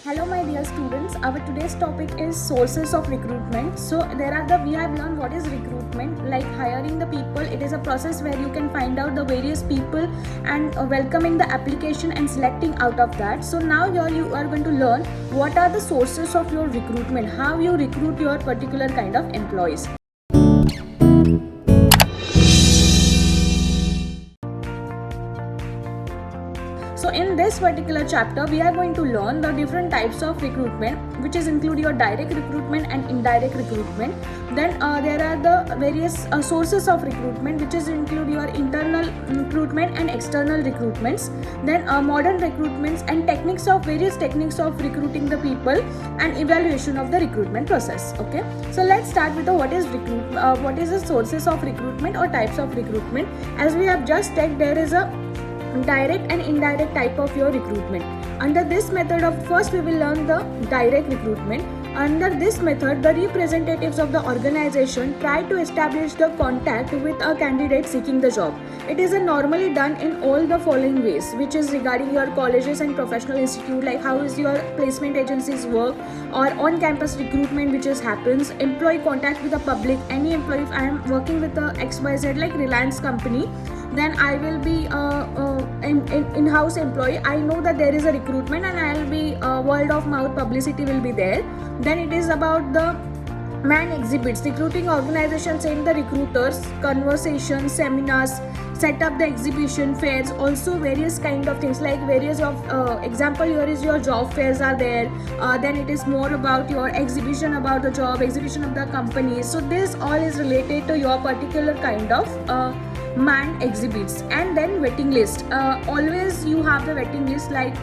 Hello my dear students, our today's topic is sources of recruitment. So we have learned what is recruitment, like hiring the people. It is a process where you can find out the various people and welcoming the application and selecting out of that. So now here you are going to learn what are the sources of your recruitment, how you recruit your particular kind of employees. So in this particular chapter, we are going to learn the different types of recruitment, which is include your direct recruitment and indirect recruitment. Then there are the various sources of recruitment, which is include your internal recruitment and external recruitments. Then modern recruitments and various techniques of recruiting the people and evaluation of the recruitment process. Okay, so let's start with what is the sources of recruitment or types of recruitment. As we have just said, there is a direct and indirect type of your recruitment. Under this method of first we will learn the direct recruitment. Under this method, the representatives of the organization try to establish the contact with a candidate seeking the job. It is normally done in all the following ways, which is regarding your colleges and professional institute, like how is your placement agencies work, or on-campus recruitment, which happens, employee contact with the public. Any employee, if I am working with the XYZ like Reliance company, then I will be in-house employee. I know that there is a recruitment and I will be word of mouth publicity will be there. Then it is about the man exhibits, recruiting organizations send the recruiters, conversations, seminars, set up the exhibition fairs, also various kind of things like various of example here is your job fairs are there. Then it is more about your exhibition about the job, exhibition of the company. So this all is related to your particular kind of man exhibits. And then waiting list, always you have the waiting list, like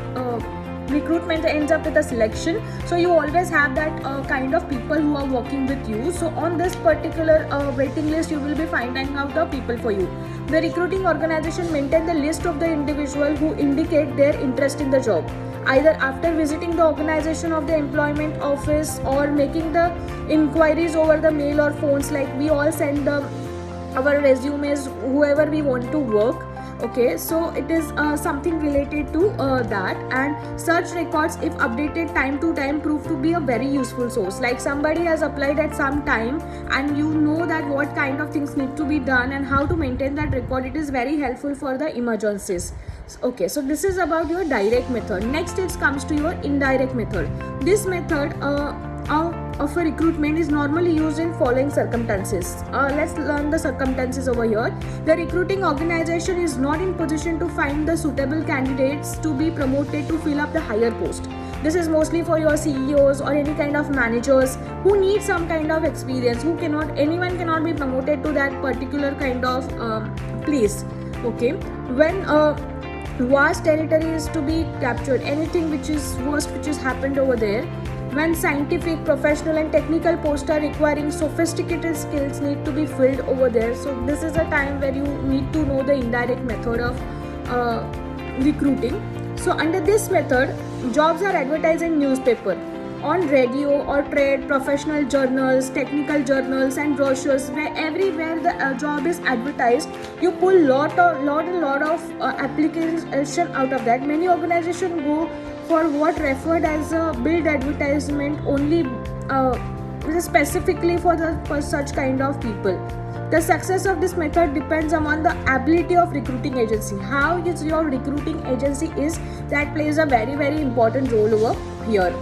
recruitment ends up with a selection, so you always have that kind of people who are working with you. So on this particular waiting list you will be finding out the people for you. The recruiting organization maintain the list of the individual who indicate their interest in the job, either after visiting the organization of the employment office or making the inquiries over the mail or phones. Like we all send our resumes whoever we want to work. Okay, so it is something related to that. And search records, if updated time to time, prove to be a very useful source. Like somebody has applied at some time and you know that what kind of things need to be done and how to maintain that record. It is very helpful for the emergencies. Okay, so this is about your direct method. Next it comes to your indirect method. This method of a recruitment is normally used in following circumstances. Let's learn the circumstances over here. The recruiting organization is not in position to find the suitable candidates to be promoted to fill up the higher post. This is mostly for your CEOs or any kind of managers who need some kind of experience, anyone cannot be promoted to that particular kind of place. Okay, when vast territory is to be captured, anything which is worst which has happened over there, when scientific, professional and technical posts are requiring sophisticated skills need to be filled over there. So this is a time where you need to know the indirect method of recruiting. So under this method, jobs are advertised in newspaper, on radio or trade, professional journals, technical journals and brochures. Where everywhere the job is advertised, you pull lot of application out of that. Many organizations go for what referred as a billed advertisement only, specifically for such kind of people. The success of this method depends upon the ability of recruiting agency. How is your recruiting agency is, that plays a very very important role over here.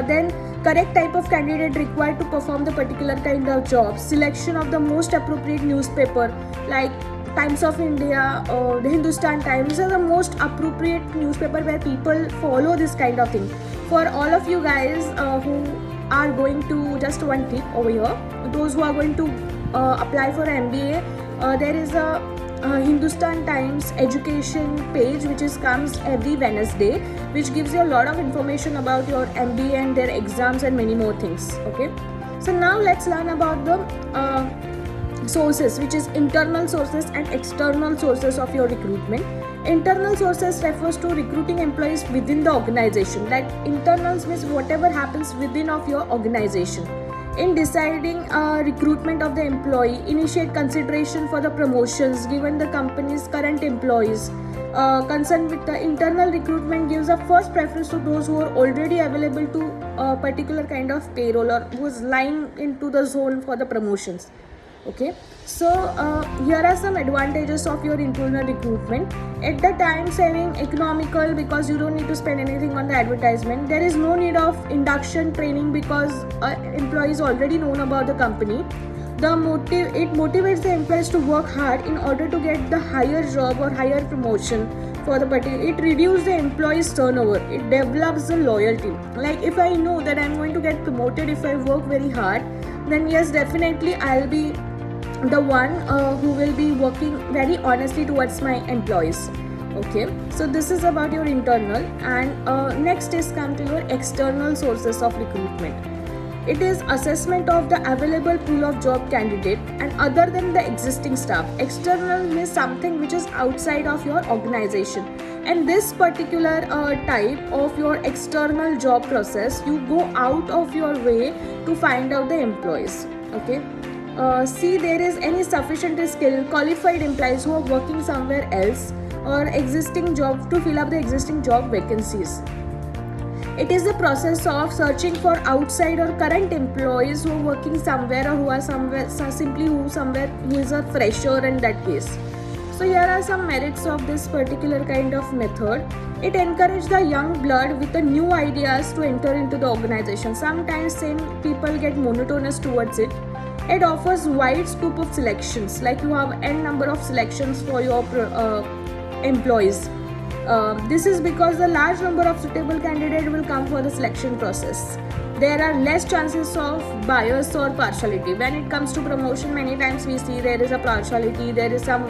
Then correct type of candidate required to perform the particular kind of job, selection of the most appropriate newspaper like Times of India or the Hindustan Times are the most appropriate newspaper where people follow this kind of thing. For all of you guys who are going to, just one tip over here, those who are going to apply for MBA, there is a Hindustan Times education page which comes every Wednesday, which gives you a lot of information about your MBA and their exams and many more things. Okay, so now let's learn about the sources, which is internal sources and external sources of your recruitment. Internal sources refers to recruiting employees within the organization. Like internals means whatever happens within of your organization. In deciding recruitment of the employee, initiate consideration for the promotions given the company's current employees. concerned with the internal recruitment gives a first preference to those who are already available to a particular kind of payroll or who is lying into the zone for the promotions. Okay, so here are some advantages of your internal recruitment. At the time saving, economical because you don't need to spend anything on the advertisement. There is no need of induction training because employees already known about the company. It motivates the employees to work hard in order to get the higher job or higher promotion for the particular. It reduces the employees turnover. It develops the loyalty. Like if I know that I'm going to get promoted if I work very hard, then yes, definitely I'll be the one who will be working very honestly towards my employees. Okay, so this is about your internal, and next is come to your external sources of recruitment. It is assessment of the available pool of job candidate and other than the existing staff. External means something which is outside of your organization, and this particular type of your external job process, you go out of your way to find out the employees. Okay, see there is any sufficiently skilled qualified employees who are working somewhere else or existing job to fill up the existing job vacancies. It is the process of searching for outside or current employees who are working somewhere or who are somewhere who is a fresher in that case. So here are some merits of this particular kind of method. It encourages the young blood with the new ideas to enter into the organization. Sometimes same people get monotonous towards it. It offers wide scope of selections, like you have n number of selections for your employees. This is because the large number of suitable candidates will come for the selection process. There are less chances of bias or partiality. When it comes to promotion, many times we see there is a partiality, there is some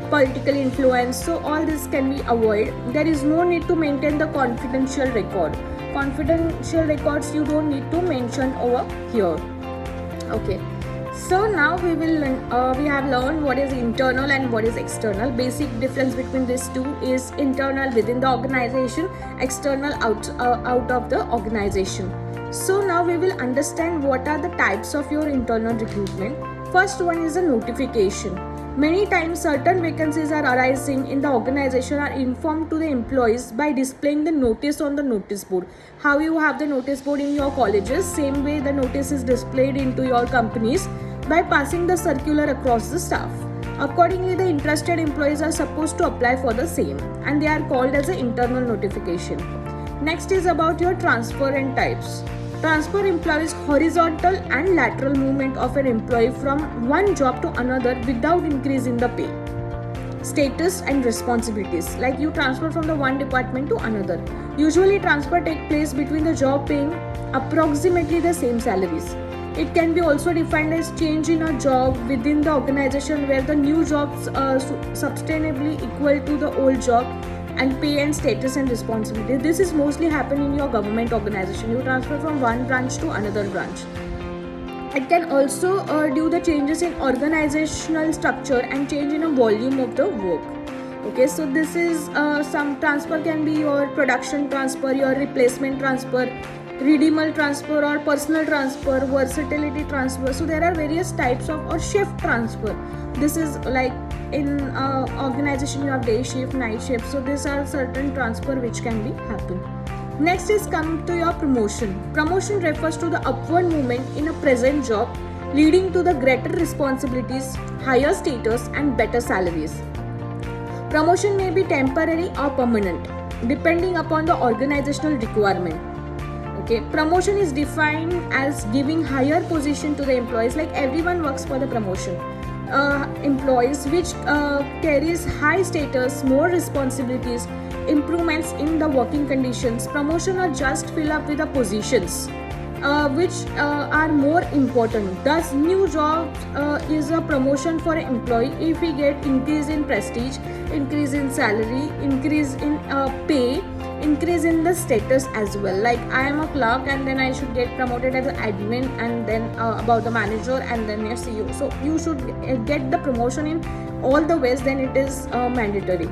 political influence, so all this can be avoided. There is no need to maintain the confidential record. Confidential records you don't need to mention over here. Okay. So now we have learned what is internal and what is external. Basic difference between these two is internal within the organization, external out of the organization. So now we will understand what are the types of your internal recruitment. First one is a notification. Many times certain vacancies are arising in the organization are informed to the employees by displaying the notice on the notice board. How you have the notice board in your colleges, same way the notice is displayed into your companies by passing the circular across the staff. Accordingly, the interested employees are supposed to apply for the same, and they are called as an internal notification. Next is about your transfer and types. Transfer implies horizontal and lateral movement of an employee from one job to another without increase in the pay, status and responsibilities. Like you transfer from the one department to another. Usually transfer take place between the job paying approximately the same salaries. It can be also defined as change in a job within the organization where the new jobs are substantially equal to the old job and pay and status and responsibility. This is mostly happen in your government organization. You transfer from one branch to another branch. It can also do the changes in organizational structure and change in a volume of the work. Okay, so this is some transfer can be your production transfer, your replacement transfer, redeemal transfer or personal transfer, versatility transfer. So there are various types of or shift transfer. This is like in organization you have day shift, night shift. So these are certain transfer which can be happen. Next is come to your promotion. Promotion refers to the upward movement in a present job leading to the greater responsibilities, higher status and better salaries. Promotion may be temporary or permanent depending upon the organizational requirement. Okay, promotion is defined as giving higher position to the employees, like everyone works for the promotion. Employees which carries high status, more responsibilities, improvements in the working conditions. Promotion are just fill up with the positions which are more important. Thus, new jobs is a promotion for an employee if we get increase in prestige, increase in salary, increase in pay, increase in the status as well. Like I am a clerk and then I should get promoted as an admin and then about the manager and then your CEO. So you should get the promotion in all the ways, then it is mandatory.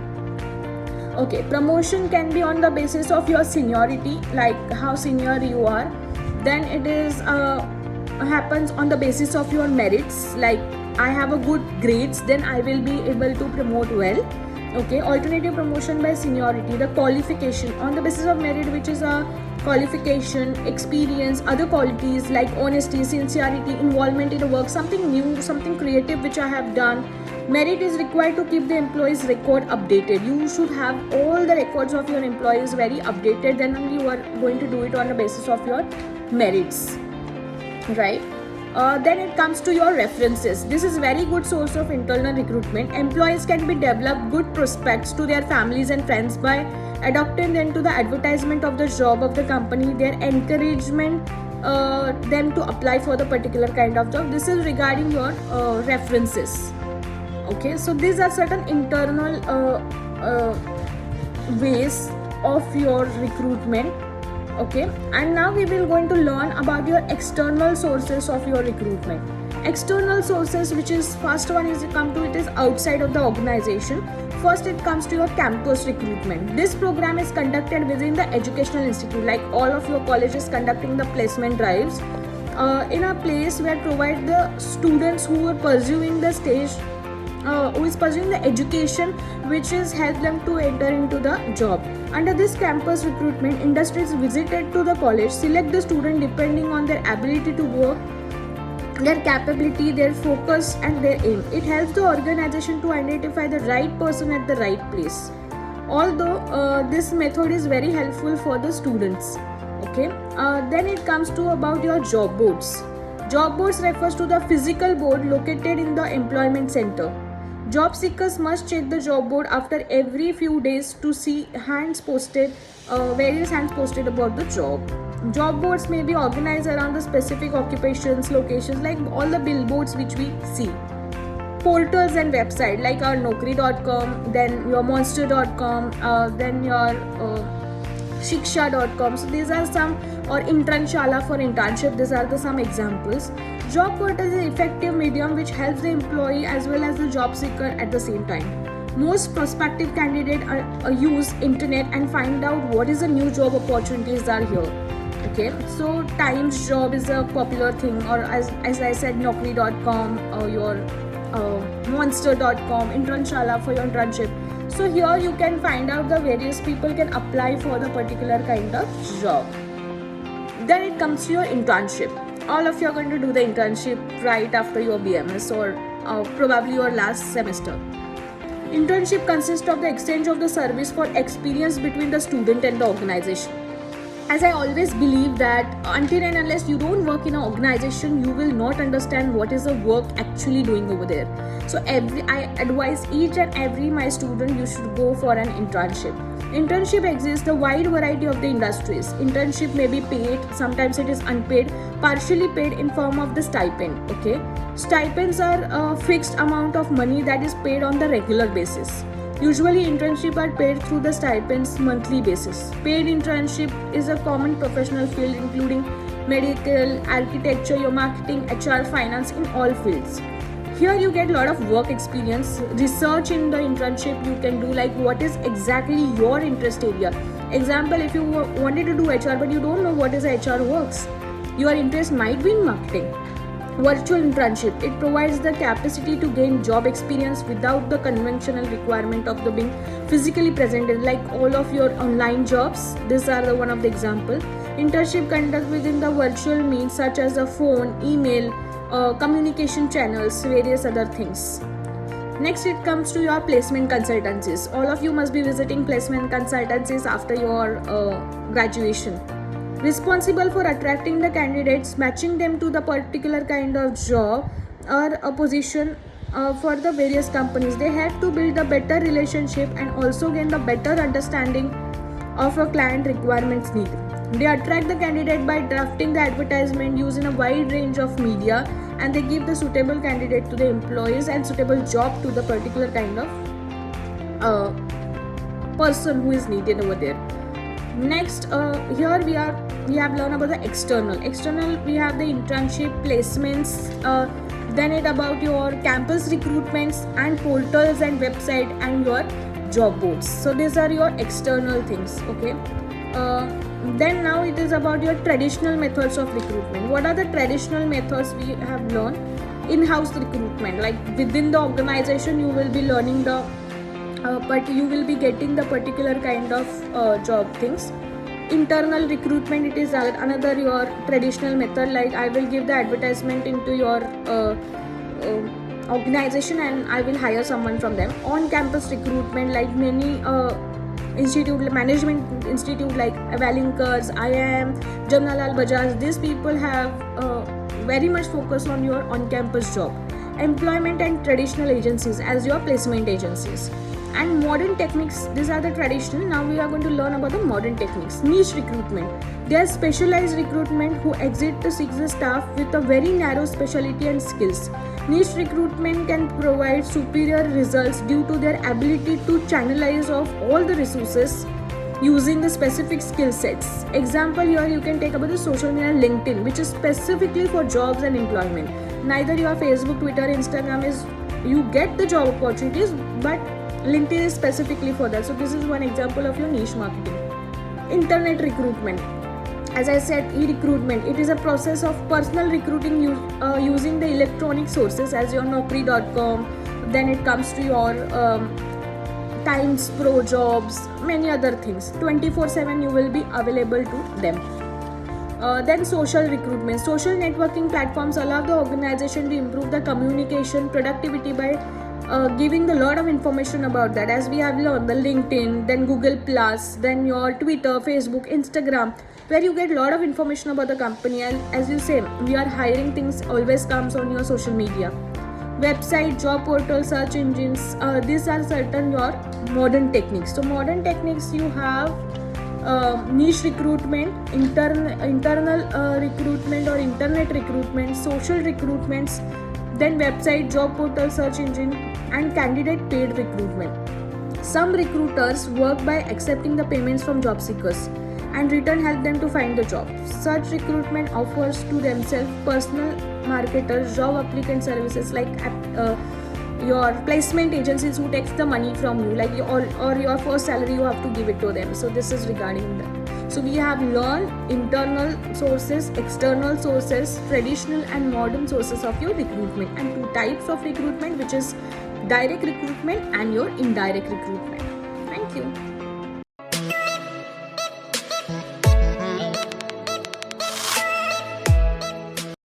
Okay, promotion can be on the basis of your seniority, like how senior you are. Then it is happens on the basis of your merits, like I have a good grades, then I will be able to promote well. Okay, alternative promotion by seniority, the qualification on the basis of merit, which is a qualification, experience, other qualities like honesty, sincerity, involvement in the work, something new, something creative which I have done. Merit is required to keep the employees record updated. You should have all the records of your employees very updated, then only you are going to do it on the basis of your merits, right? Then it comes to your references. This is very good source of internal recruitment. Employees can be develop good prospects to their families and friends by adopting them to the advertisement of the job of the company, their encouragement them to apply for the particular kind of job. This is regarding your references. Okay, so these are certain internal ways of your recruitment. Okay, and now we will going to learn about your external sources of your recruitment. External sources, which is first one is come to it is outside of the organization. First it comes to your campus recruitment. This program is conducted within the educational institute, like all of your colleges conducting the placement drives in a place where provide the students who are pursuing the stage who is pursuing the education which is help them to enter into the job. Under this campus recruitment, industries visited to the college select the student depending on their ability to work, their capability, their focus and their aim. It helps the organization to identify the right person at the right place. Although this method is very helpful for the students. Okay, then it comes to about your job boards. Job boards refers to the physical board located in the employment center. Job seekers must check the job board after every few days to see various hands posted about the job. Job boards may be organized around the specific occupations, locations, like all the billboards which we see. Portals and website like our Naukri.com, then your Monster.com, then your Shiksha.com. So these are some, or Internshala for internship. These are some examples. Job portal is an effective medium which helps the employee as well as the job seeker at the same time. Most prospective candidates use internet and find out what is the new job opportunities are here. Okay, so Times Job is a popular thing, or as I said, Naukri.com, or your Monster.com, Internshala for your internship. So here you can find out the various people can apply for the particular kind of job. Then it comes to your internship. All of you are going to do the internship right after your BMS or probably your last semester. Internship consists of the exchange of the service for experience between the student and the organization. As I always believe that until and unless you don't work in an organization, you will not understand what is the work actually doing over there. So I advise each and every my student, you should go for an internship. Internship exists a wide variety of the industries. Internship may be paid, sometimes it is unpaid, partially paid in form of the stipend. Okay, stipends are a fixed amount of money that is paid on the regular basis. Usually internship are paid through the stipends monthly basis. Paid internship is a common professional field including medical, architecture, your marketing, HR, finance, in all fields. Here you get a lot of work experience, research in the internship you can do, like what is exactly your interest area. Example, if you wanted to do HR but you don't know what is HR works, your interest might be in marketing. Virtual internship, it provides the capacity to gain job experience without the conventional requirement of the being physically present, like all of your online jobs. These are the one of the example. Internship conduct within the virtual means such as a phone, email, communication channels, various other things. Next it comes to your placement consultancies. All of you must be visiting placement consultancies after your graduation. Responsible for attracting the candidates, matching them to the particular kind of job or a position for the various companies. They have to build a better relationship and also gain the better understanding of a client requirements need. They attract the candidate by drafting the advertisement using a wide range of media, and they give the suitable candidate to the employees and suitable job to the particular kind of person who is needed over there. Next, here we have learned about the external. External, we have the internship, placements, then it about your campus recruitments and portals and website and your job boards. So these are your external things. Okay. Then now it is about your traditional methods of recruitment. What are the traditional methods we have learned? In-house recruitment, like within the organization you will be learning the but you will be getting the particular kind of job things. Internal recruitment, it is another your traditional method, like I will give the advertisement into your organization and I will hire someone from them. On campus recruitment, like many management institute like Valinkers, IIM, Jamnalal Bajaj, these people have very much focus on your on campus job. Employment and traditional agencies as your placement agencies. And modern techniques, these are the traditional. Now we are going to learn about the modern techniques. Niche recruitment, they are specialized recruitment who exit to seek the staff with a very narrow specialty and skills. Niche recruitment can provide superior results due to their ability to channelize of all the resources using the specific skill sets. Example here you can take about the social media LinkedIn, which is specifically for jobs and employment. Neither your Facebook, Twitter, Instagram is you get the job opportunities, but LinkedIn is specifically for that. So this is one example of your niche marketing. Internet recruitment, as I said, e-recruitment, it is a process of personal recruiting using the electronic sources as your Naukri.com. Then it comes to your Times, Pro Jobs, many other things. 24/7 you will be available to them. Then social recruitment. Social networking platforms allow the organization to improve the communication productivity by giving the lot of information about that, as we have learned the LinkedIn, then Google Plus, then your Twitter, Facebook, Instagram, where you get a lot of information about the company. And as you say, we are hiring, things always comes on your social media. Website, job portal, search engines, these are certain your modern techniques. So modern techniques, you have niche recruitment, internal recruitment or internet recruitment, social recruitments, then website, job portal, search engine, and candidate paid recruitment. Some recruiters work by accepting the payments from job seekers and return help them to find the job. Such recruitment offers to themselves personal marketers, job applicant services like your placement agencies who takes the money from you, like or your first salary you have to give it to them. So this is regarding that. So we have learned internal sources, external sources, traditional and modern sources of your recruitment, and two types of recruitment, which is direct recruitment and your indirect recruitment. Thank you.